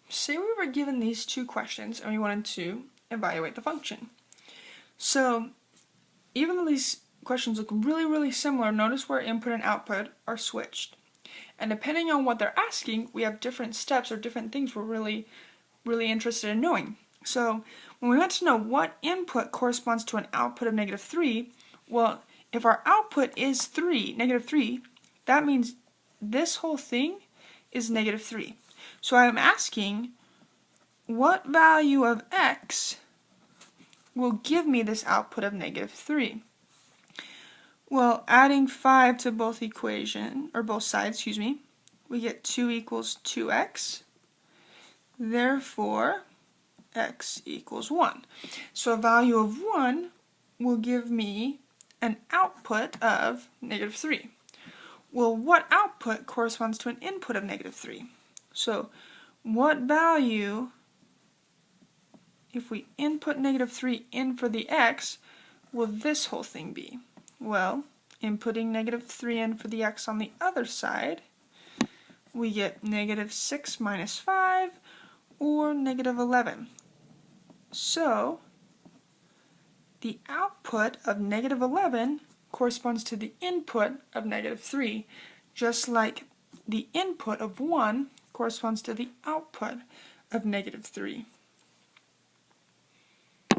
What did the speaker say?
say we were given these two questions and we wanted to evaluate the function. So even though these questions look really similar, notice where input and output are switched. And depending on what they're asking, we have different steps or different things we're really interested in knowing. So when we want to know what input corresponds to an output of -3, well, if our output is -3, that means this whole thing is -3. So I'm asking what value of x will give me this output of -3. Well, adding 5 to both sides, we get 2 equals 2x. Therefore, x equals 1. So a value of 1 will give me an output of -3. Well, what output corresponds to an input of -3? So what value, if we input -3 in for the x, will this whole thing be? Well, inputting -3 in for the x on the other side, we get -6 minus 5, or -11. So the output of -11 corresponds to the input of -3, just like the input of 1 corresponds to the output of -3.